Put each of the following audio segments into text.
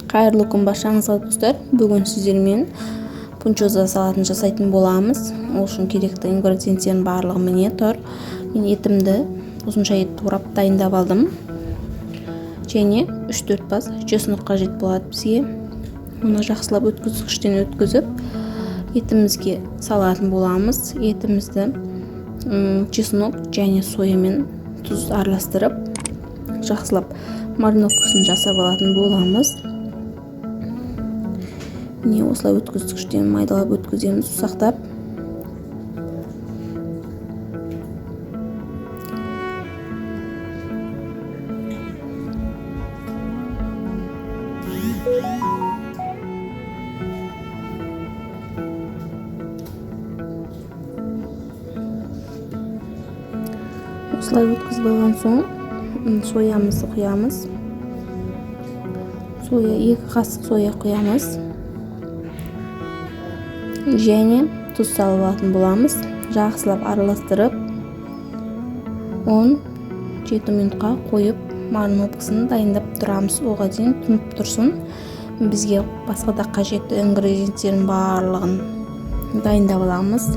Қайырлы күн баршаңызға достар. Бүгін сіздермен пунчоза салатын жасайтын боламыз. Ол үшін керекті ингредиенттердің барлығы міне тұр. Мен етімді ұзынша ет турап дайындап алдым. Және 3-4 бас чеснок қажет болады бізге. Оны жақсылап өткізгіштен өткізіп, етімізге салатын боламыз. Етімізді чеснок және соямен тұз араластырып, жақсылап мариновкасын жасап алатын боламыз. Не осылай өткізгіштен майдалап өткіземіз, ұсақтап. Осылай өткізіп алған соң соямызды құямыз. Соя 2 қасық соя құямыз. Және тұз салып алатын боламыз. Жақсылап араластырып 10-7 минутқа қойып мариновкасын дайындап тұрамыз. Оған дейін тұнып тұрсын. Бізге басқа да қажетті ингредиенттердің барлығын дайындап аламыз.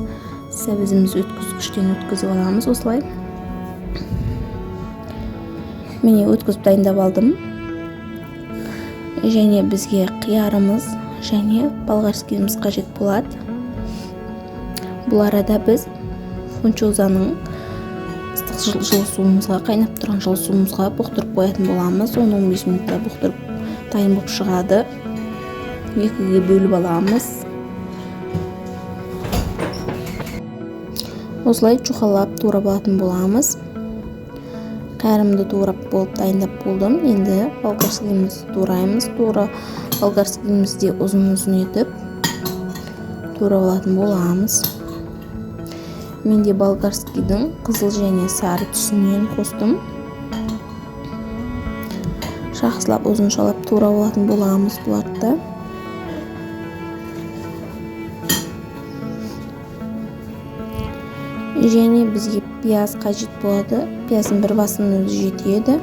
Сәбізімізді өткізгіштен өткізіп аламыз осылай. Міне өткізіп дайындап алдым. Және бізге қиярымыз және болгарскийіміз қажет болады. Бұл арада біз пунчозаның ыстық жылы суымызға, қайнап тұрған жылы суымызға бұқтырып қоятын боламыз. 10-15 минутта бұқтырып дайын болып шығады. Екіге бөліп аламыз. Осылай чухалап турап алатын боламыз. Қайырымды турап болып дайындап болдым. Енді болгарскийімізді тураймыз. Болгарскийімізді ұзын-ұзын етіп турап алатын боламыз. Менде болгарскийдің қызыл және сары түсінен қостым. Жақсылап ұзыншалап турап алатын боламыз бұларды. Және бізге пияз қажет болады. Пияздың бір басының өзі жетеді.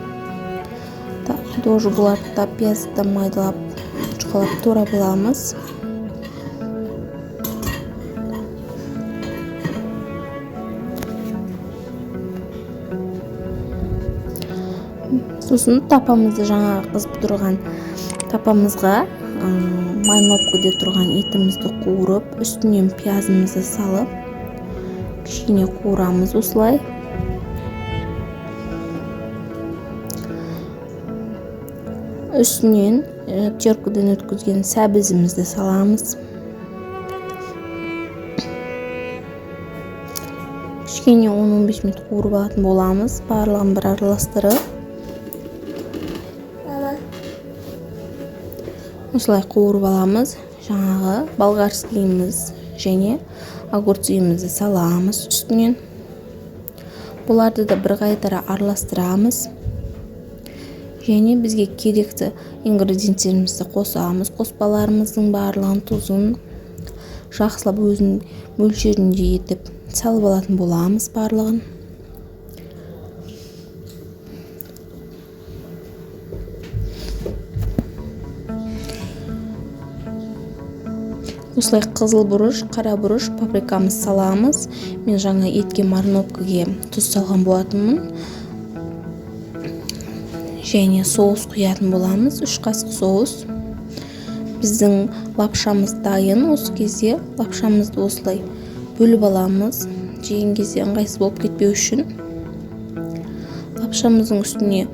Тоже бұларды пиязды майдалап, чухалап турап аламыз. Сосын тапамызды жаңағы қызып тұрған тапамызға мариновкада тұрған етімізді қуырып, үстінен пиязымызды салып, кішкене қуырамыз осылай. Үстінен теркіден өткізген сәбізімізді саламыз. Кішкене 10-15 минут қуырып алатын боламыз. Барлығын бір араластырып. Осылай қуырып аламыз. Жаңағы болгарскийіміз және огурцымызды саламыз үстінен. Бұларды да бір қайтара араластырамыз. Және бізге керекті ингредиенттерімізді қосамыз. Қоспаларымыздың барлығын, тұзын жақсылап өзінің мөлшерінде етіп салып алатын боламыз барлығын. Осылай қызыл бұрыш, қара бұрыш, паприкамыз саламыз. Мен жаңа етке мариновкаға тұз салған болатынмын. Және соус құятын боламыз. 3 қасық соус. Біздің лапшамыз дайын. Осы кезде лапшамызды осылай бөліп аламыз. Жеген кезде ыңғайсыз болып кетпеу үшін. Лапшамыздың үстіне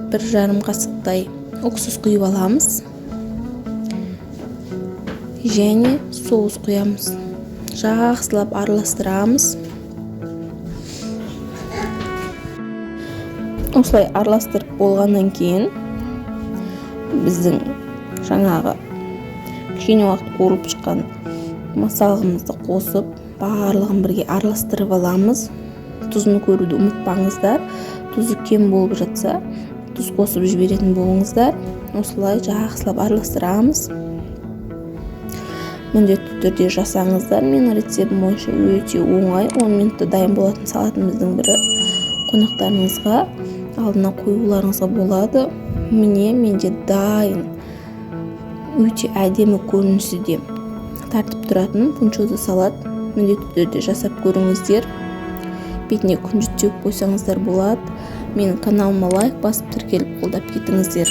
1,5 қасықтай уксус құйып аламыз. Және соус құямыз. Жақсылап араластырамыз. Осылай араластырып болғаннан кейін біздің жаңағы кішкене уақыт қуырылып шыққан масалымызды қосып, барлығын бірге араластырып аламыз. Тұзын көруді ұмытпаңыздар. Тұзы кем болып жатса, тұз қосып жіберетін болыңыздар. Осылай жақсылап араластырамыз. Міндетті түрде жасаңыздар. Мен рецептім бойынша өте оңай. 10 минутта дайын болатын салатымыздың бірі. Қонақтарыңызға алдына қоюларыңызға болады. Міне менде дайын өте әдемі көрінісі де тартып тұратын фунчоза салат міндетті түрде жасап көріңіздер. Бетіне күнжіт сеуіп қойсаңыздар болады. Менің каналыма лайк басып тіркеліп қолдап кетіңіздер.